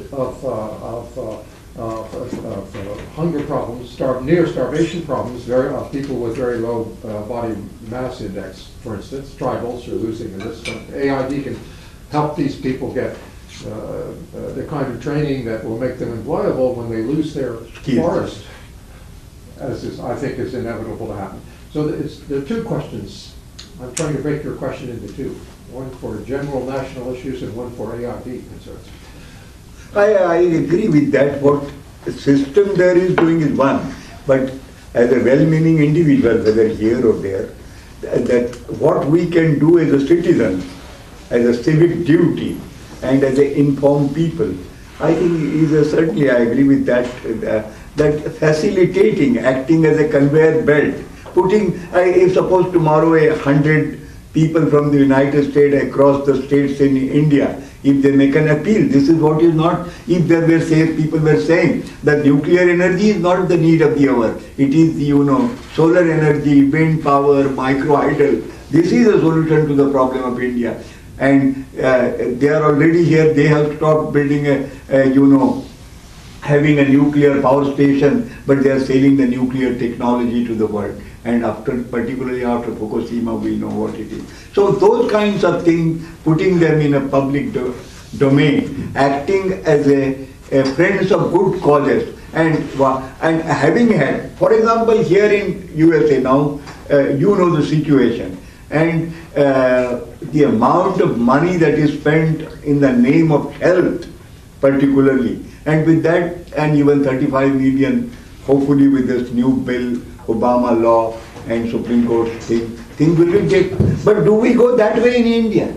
hunger problems, near starvation problems, of people with very low body mass index, for instance. Tribals are losing in this. AID can help these people get the kind of training that will make them employable when they lose their forest, as I think is inevitable to happen. So there are two questions. I'm trying to break your question into two. One for general national issues and one for AID concerns. I agree with that. What the system there is doing is one, but as a well-meaning individual, whether here or there, that what we can do as a citizen, as a civic duty, and as an informed people, I think is certainly, I agree with that, that facilitating, acting as a conveyor belt, putting, if suppose tomorrow 100 people from the United States across the states in India, if they make an appeal, this is what is not, if there were people were saying that nuclear energy is not the need of the hour, it is the, solar energy, wind power, micro-hydel, this is a solution to the problem of India. And they are already here, they have stopped building having a nuclear power station, but they are selling the nuclear technology to the world. And particularly after Fukushima, we know what it is. So those kinds of things, putting them in a public domain, acting as a friends of good causes, and having had, for example, here in USA now, the situation, and the amount of money that is spent in the name of health, particularly, and with that, and even 35 million, hopefully with this new bill, Obama law and Supreme Court thing will be taken. But do we go that way in India?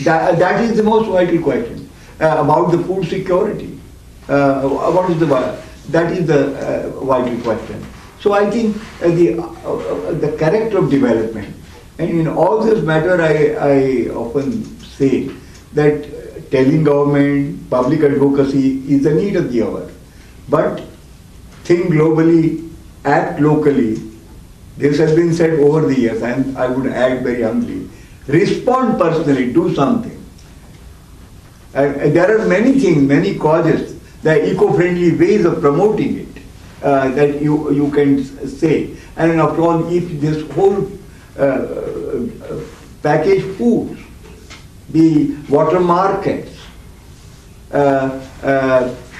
That is the most vital question about the food security. That is the vital question. So I think the character of development, and in all this matter, I often say that telling government, public advocacy is the need of the hour. But think globally, act locally. This has been said over the years, and I would add very humbly, respond personally, do something. There are many things, many causes, the eco-friendly ways of promoting it that you can say. And after all, if this whole packaged foods, the water markets,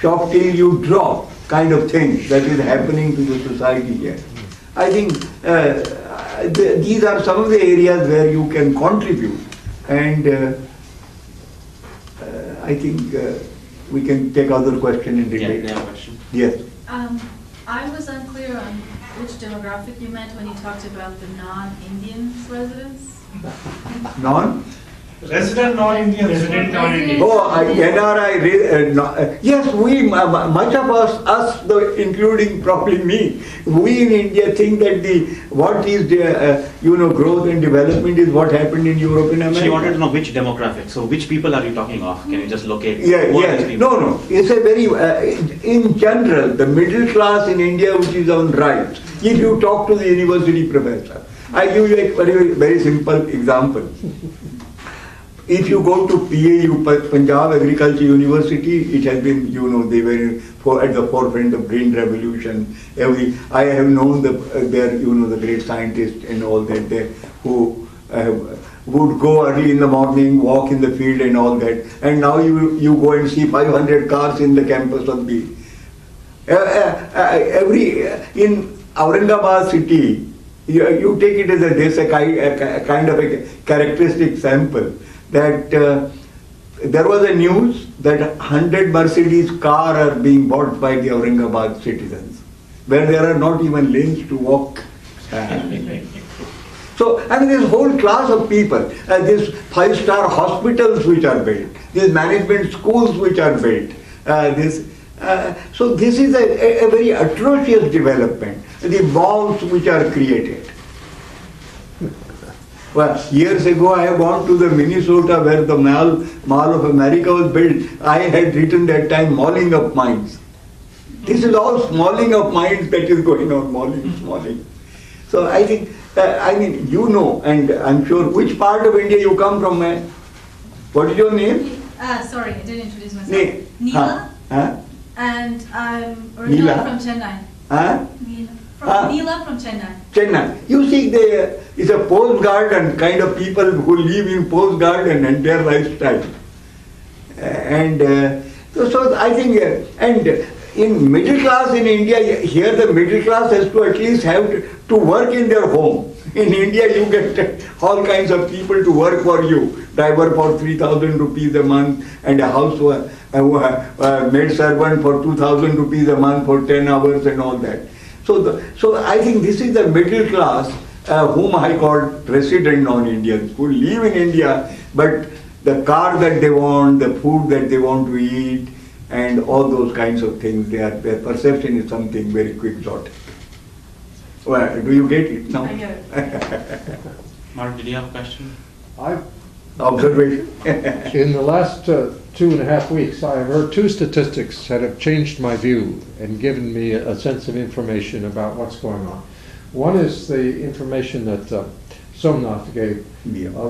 shop till you drop kind of thing that is happening to the society here. I think these are some of the areas where you can contribute, and I think we can take other question in debate. Yeah, question. Yes. I was unclear on which demographic you meant when you talked about the non-Indian residents. Non? Resident non-Indian, resident non-Indian. Oh, NRI, yes, we, much of us, including probably me, we in India think that what is the, growth and development is what happened in Europe and America. She wanted to know which demographic. So which people are you talking of? Can you just locate? Yes. No. It's a very, in general, the middle class in India which is on right. If you talk to the university professor, I give you a very, very simple example. If you go to PAU, Punjab Agriculture University, it has been, they were at the forefront of Green Revolution. I have known the great scientists and all that, who would go early in the morning, walk in the field and all that. And now you go and see 500 cars in the campus of the, in Aurangabad city, you take it as a kind of a characteristic sample. That there was a news that 100 Mercedes cars are being bought by the Aurangabad citizens, where there are not even lanes to walk. So, this whole class of people, these 5-star hospitals which are built, these management schools which are built, so this is a very atrocious development, the malls which are created. Well, years ago I have gone to the Minnesota where the Mall of America was built. I had written that time malling of minds. This is all smalling of minds that is going on, smalling. So I think, and I'm sure, which part of India you come from, man? What is your name? Sorry, I didn't introduce myself. Neela. Neela. And I'm originally from Chennai. Neela from Chennai. Chennai. You see, it's a post garden kind of people who live in post garden and their lifestyle. So I think, and in middle class in India, here the middle class has to at least have to work in their home. In India, you get all kinds of people to work for you. Driver for 3,000 rupees a month and a house maid servant for 2,000 rupees a month for 10 hours and all that. So I think this is the middle class whom I call resident non-Indians, who live in India, but the car that they want, the food that they want to eat, and all those kinds of things, their perception is something very quixotic. Well, do you get it now? I get it. Mark, did you have a question? Observation. In the last 2.5 weeks, I have heard 2 statistics that have changed my view and given me a sense of information about what's going on. One is the information that Somnath gave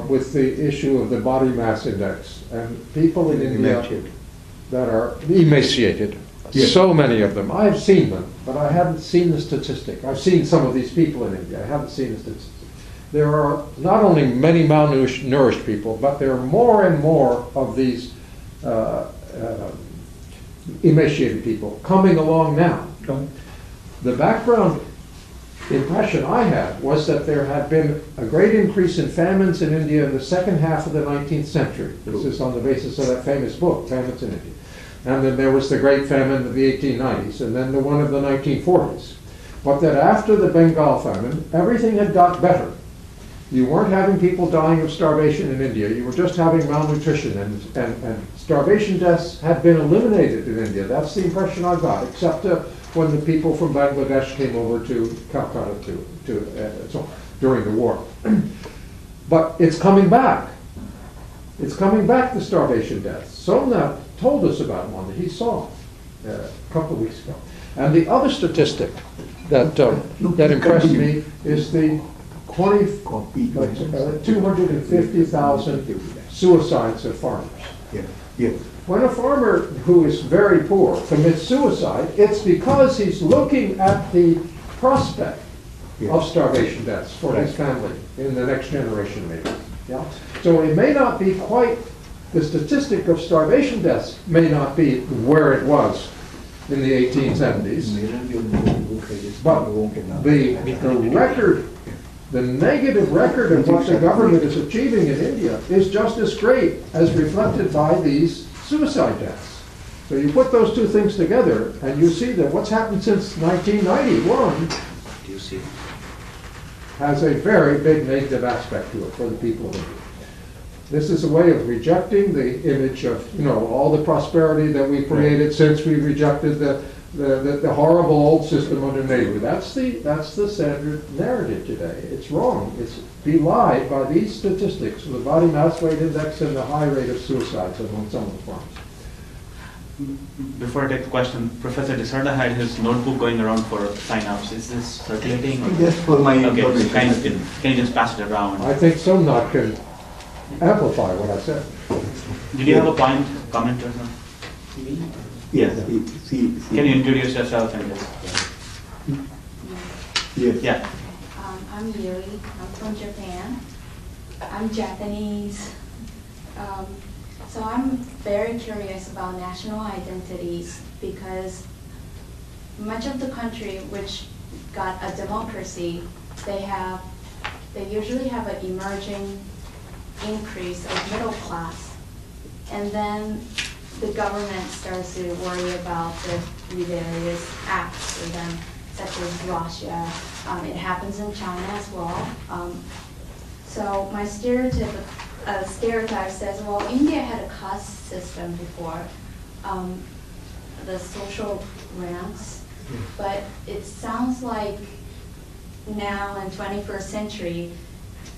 with the issue of the body mass index, and people in India that are emaciated. Yes. So many of them. I've seen them, but I haven't seen the statistic. I've seen some of these people in India. I haven't seen the statistic. There are not only many malnourished people, but there are more and more of these emaciated people coming along now. The background impression I had was that there had been a great increase in famines in India in the second half of the 19th century. This is on the basis of that famous book, Famines in India. And then there was the Great Famine of the 1890s, and then the one of the 1940s. But that after the Bengal famine, everything had got better. You weren't having people dying of starvation in India. You were just having malnutrition, and starvation deaths had been eliminated in India. That's the impression I got, except when the people from Bangladesh came over to Calcutta during the war. But it's coming back. It's coming back, the starvation deaths. Somnath told us about one that he saw a couple of weeks ago. And the other statistic that impressed me is the 250,000 suicides of farmers. Yes. When a farmer who is very poor commits suicide, it's because he's looking at the prospect of starvation deaths for his family in the next generation, maybe. Yeah. So it may not be quite, the statistic of starvation deaths may not be where it was in the 1870s, but the record, the negative record of what the government is achieving in India is just as great as reflected by these suicide deaths. So you put those two things together, and you see that what's happened since 1991 Do you see? has a very big negative aspect to it for the people of India. This is a way of rejecting the image of, all the prosperity that we created since we rejected the horrible old system under Nehru. That's the standard narrative today. It's wrong. It's belied by these statistics, the body mass weight index and the high rate of suicides among some of the farms. Before I take the question, Professor Desarda had his notebook going around for sign-ups. Is this circulating? Or? Just for my Okay, information. can you just pass it around? I think Somnath can amplify what I said. Did you have a point, comment or something? Yes, see. Can you introduce yourself and just? Yes. Yeah. I'm Yuri. I'm from Japan. I'm Japanese. So I'm very curious about national identities because much of the country which got a democracy, they usually have an emerging increase of middle class. And then the government starts to worry about the various acts for them, such as Russia. It happens in China as well. So my stereotype says, well, India had a caste system before, the social ranks, but it sounds like now in 21st century,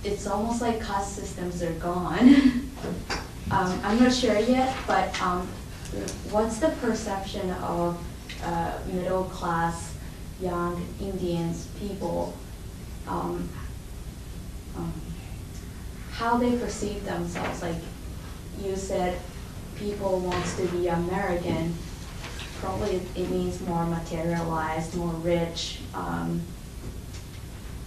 it's almost like caste systems are gone. I'm not sure yet, but what's the perception of middle class young Indians people, how they perceive themselves? Like you said, people wants to be American. Probably it means more materialized, more rich.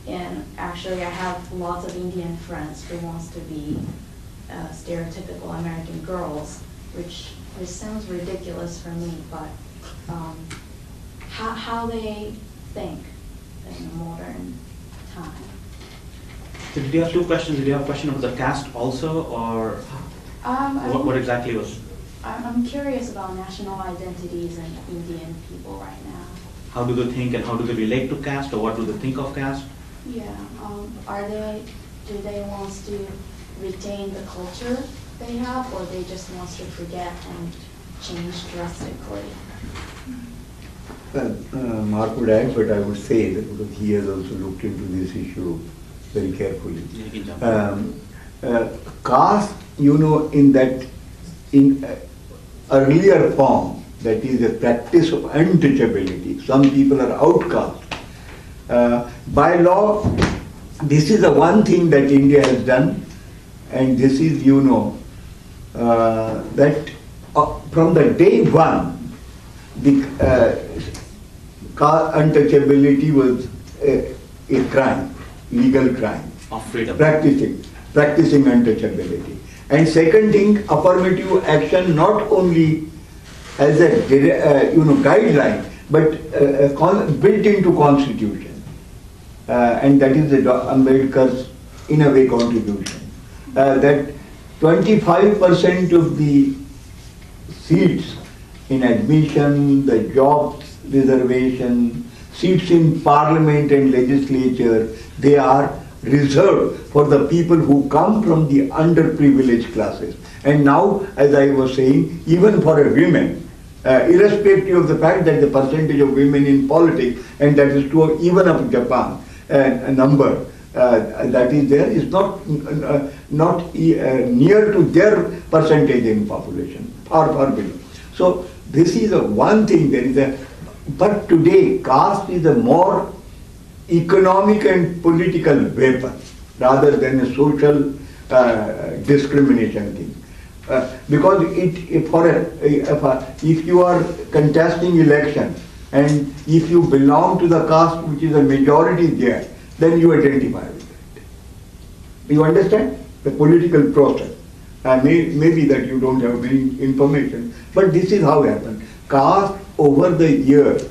And actually I have lots of Indian friends who wants to be stereotypical American girls, which sounds ridiculous for me, but how they think in a modern time. So did you have two questions? Did you have a question about the caste also, or what exactly was? I'm curious about national identities in Indian people right now. How do they think and how do they relate to caste, or what do they think of caste? Yeah, do they want to retain the culture they have, or they just want to forget and change drastically? Mark would add, but I would say that because he has also looked into this issue very carefully. Caste, in earlier form, that is a practice of untouchability. Some people are outcast. By law, this is the one thing that India has done, and this is, that from the day one, the untouchability was a crime, legal crime. Of freedom. Practicing untouchability. And second thing, affirmative action not only as a guideline, but built into constitution. And that is the Ambedkar's, in a way, contribution. That 25% of the seats in admission, the jobs reservation, seats in parliament and legislature, they are reserved for the people who come from the underprivileged classes. And now, as I was saying, even for a women, irrespective of the fact that the percentage of women in politics, and that is true even of Japan, a number that is there is not near to their percentage in population, far below. So this is a one thing. But today caste is a more economic and political weapon rather than a social discrimination thing. Because if you are contesting election and if you belong to the caste which is a majority there, then you identify with it. You understand the political process? Maybe that you don't have any information, but this is how it happened. Caste over the years,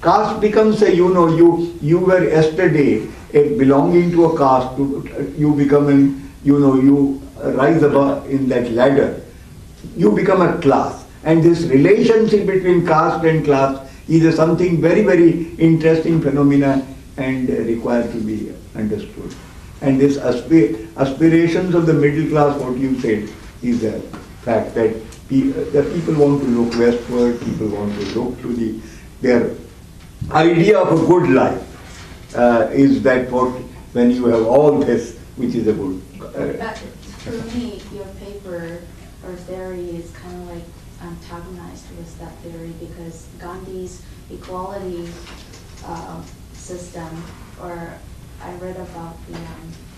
caste becomes a, you were yesterday belonging to a caste, you become you rise above in that ladder, you become a class. And this relationship between caste and class is something very, very interesting phenomena and required to be understood. And this aspirations of the middle class, what you said, is a fact that the people want to look westward, people want to look to their idea of a good life. Is that what, when you have all this, which is a good... For me, your paper or theory is kind of like antagonized with that theory, because Gandhi's equality system, or I read about the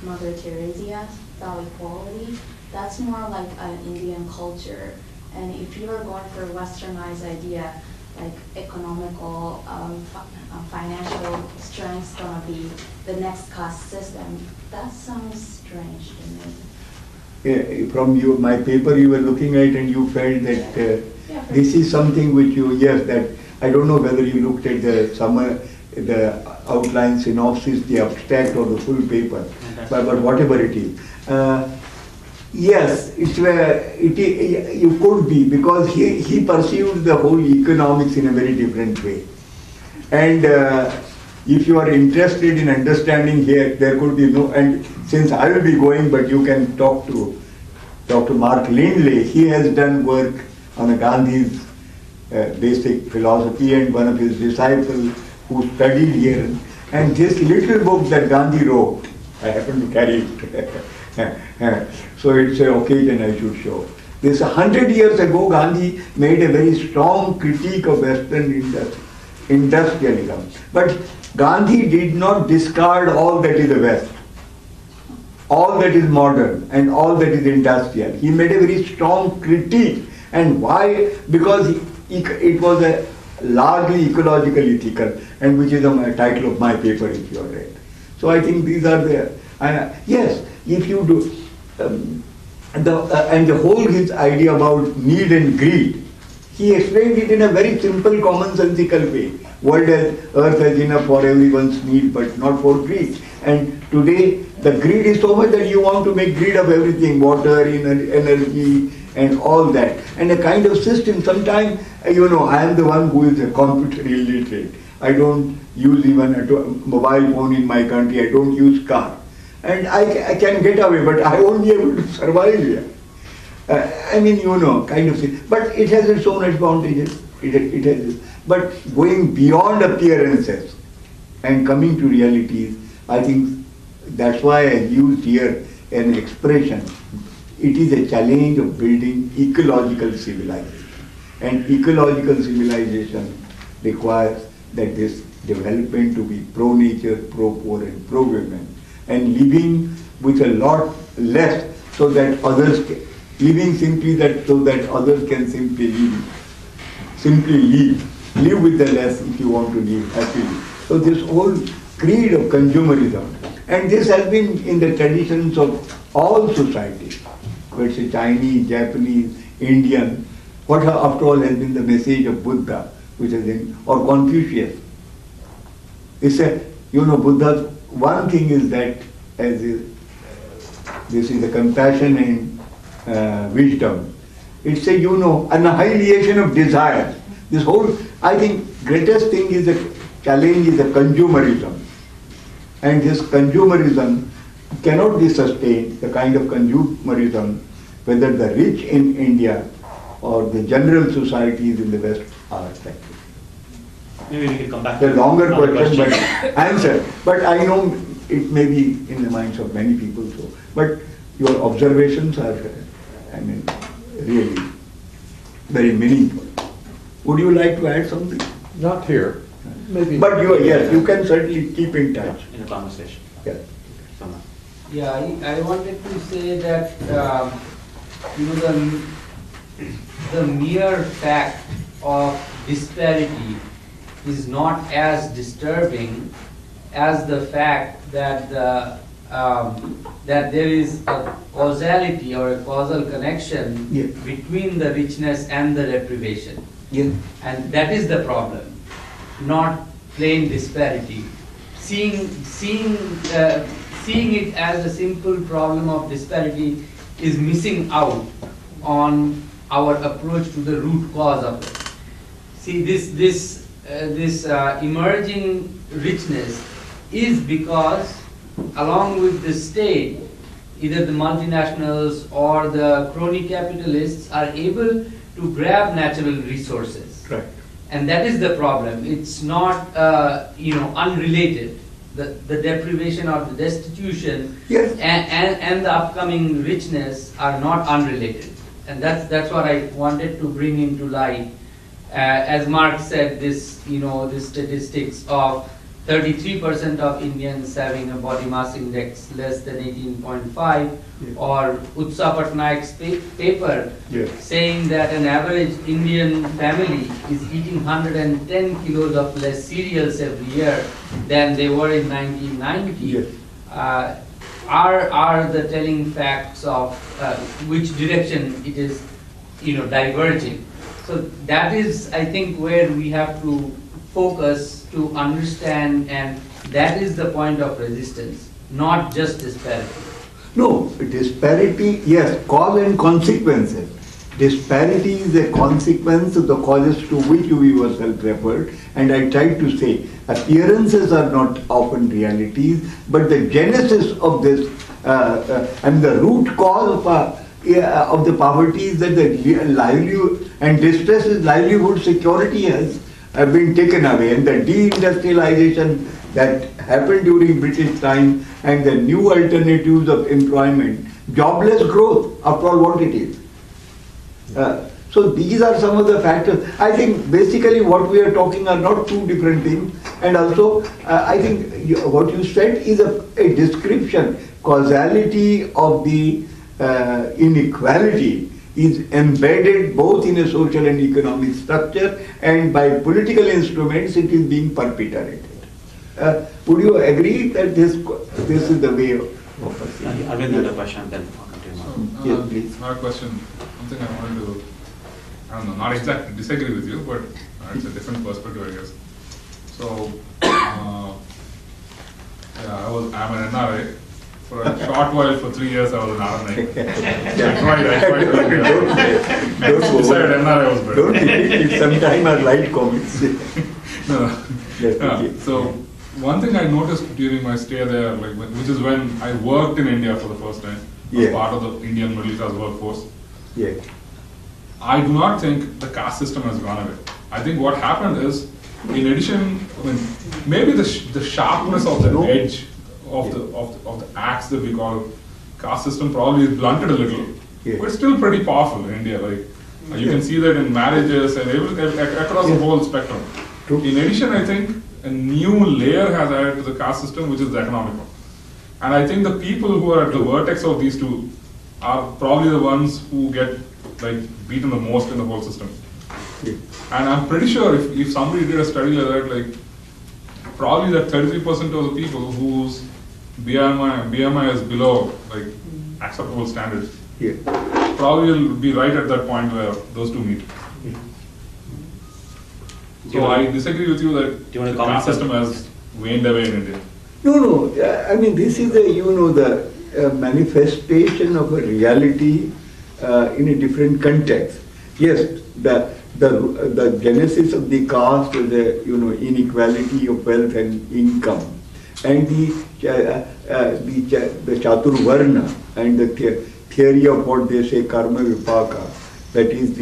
Mother Teresa about equality, that's more like an Indian culture. And if you're going for a westernized idea, like economical, financial strength gonna be the next caste system, that sounds strange to me. From my paper you were looking at, and you felt that this is something which you, yes, that I don't know whether you looked at the outline synopsis, the abstract or the full paper, but whatever it is. Yes, you could be, because he perceived the whole economics in a very different way. And if you are interested in understanding here, there could be no, and since I will be going, but you can talk to Dr. Mark Lindley. He has done work on Gandhi's basic philosophy, and one of his disciples who studied here. And this little book that Gandhi wrote, I happen to carry it. So it's an occasion I should show. This 100 years ago, Gandhi made a very strong critique of Western industrialism. But Gandhi did not discard all that is the West, all that is modern and all that is industrial. He made a very strong critique. And why? Because it was a largely ecological ethical, and which is the title of my paper if you have read. So I think these are the, yes, if you do, and the whole his idea about need and greed, he explained it in a very simple, commonsensical way. World has, earth has enough for everyone's need, but not for greed. And today, the greed is so much that you want to make greed of everything, water, energy, and all that. And a kind of system, sometimes, you know, I am the one who is a computer illiterate. I don't use even a mobile phone in my country, I don't use car. And I can get away, but I won't be able to survive here. I mean, you know, kind of thing. But it has its own advantages. It has, but going beyond appearances and coming to realities, I think that's why I used here an expression. It is a challenge of building ecological civilization. And ecological civilization requires that this development to be pro-nature, pro-poor and pro-women, and living with a lot less so that others can, living simply that so that others can simply live with the less if you want to live happily. So this whole creed of consumerism, and this has been in the traditions of all societies, whether it's Chinese, Japanese, Indian, what after all has been the message of Buddha, which is in, or Confucius. It's a, you know, Buddha's one thing is that, as this is a compassion and wisdom. It's a, you know, annihilation of desire. This whole, I think, greatest thing is the challenge is the consumerism. And this consumerism cannot be sustained, the kind of consumerism, whether the rich in India or the general societies in the West are affected. Maybe we can come back to the longer question, but answer. But I know it may be in the minds of many people. So, but your observations are, I mean, really very meaningful. Would you like to add something? Not here. Maybe. But you, yes, you can certainly keep in touch. In a conversation. Yeah. Yeah, I wanted to say that you know, the mere fact of disparity is not as disturbing as the fact that that there is a causality or a causal connection between the richness and the deprivation. Yeah. And that is the problem, not plain disparity. Seeing it as a simple problem of disparity is missing out on our approach to the root cause of it. See, this emerging richness is because, along with the state, either the multinationals or the crony capitalists are able to grab natural resources. Right. And that is the problem. It's not, unrelated. The deprivation or the destitution Yes. and the upcoming richness are not unrelated. And that's what I wanted to bring into light. As Mark said, this statistics of 33% of Indians having a body mass index less than 18.5, or Utsa Patnaik's paper saying that an average Indian family is eating 110 kilos of less cereals every year than they were in 1990, are the telling facts of which direction it is, diverging. So that is, I think, where we have to focus to understand, and that is the point of resistance, not just disparity. No, disparity, yes, cause and consequences. Disparity is a consequence of the causes to which we yourself referred, and I tried to say appearances are not often realities, but the genesis of this and the root cause of the poverty is that the livelihood and distress is livelihood security has been taken away, and the deindustrialization that happened during British time and the new alternatives of employment, jobless growth, after all what it is. So these are some of the factors. I think basically what we are talking are not two different things, and also I think what you said is a description. Causality of the inequality is embedded both in a social and economic structure, and by political instruments it is being perpetrated. Would you agree that this is the way of perceiving? I'll bring another question, then I'll continue. Yes, please. Not a question, something I wanted to, I don't know, not exactly disagree with you, but it's a different perspective, I guess. So, I'm an NRI. For a short while, for 3 years, I was an RNI. I tried. Don't decided NRI was better. Don't repeat. Sometimes I write comments. No. So, one thing I noticed during my stay there, which is when I worked in India for the first time, as part of the Indian middle class workforce. I do not think the caste system has gone away. I think what happened is, in addition, maybe the sharpness of the edge of the axe that we call caste system probably is blunted a little, but it's still pretty powerful in India. You can see that in marriages and across the whole spectrum. In addition, I think a new layer has added to the caste system, which is the economic one. And I think the people who are at the vertex of these two are probably the ones who get beaten the most in the whole system. And I'm pretty sure if somebody did a study like that, probably that 33% of the people whose BMI is below acceptable standards, probably will be right at that point where those two meet. So I disagree with you that the caste system has waned away in India. No. I mean, this is the manifestation of a reality in a different context. Yes, the genesis of the caste is the inequality of wealth and income, and the Chatur Varna and the theory of what they say karma vipaka, that is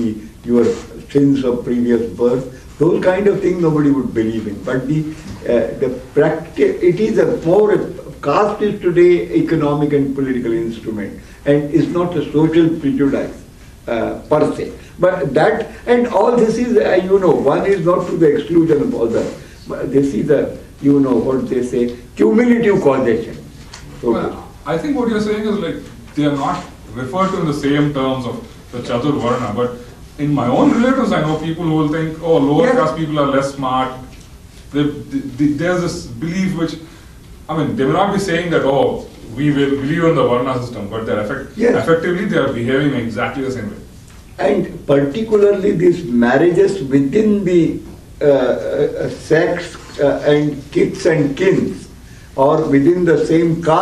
your sins of previous birth. Those kind of things nobody would believe in. But the practice, it is a more, caste is today economic and political instrument, and is not a social prejudice per se. But that, and all this is, one is not to the exclusion of others. But this is what they say, cumulative causation. Well, I think what you're saying is they are not referred to in the same terms of the Chatur Varna, but in my own relatives, I know people who will think, lower caste people are less smart. There's this belief which, they may not be saying that, we will believe in the Varna system, but effectively they are behaving exactly the same way. And particularly these marriages within the sects and kiths and kins, or within the same caste.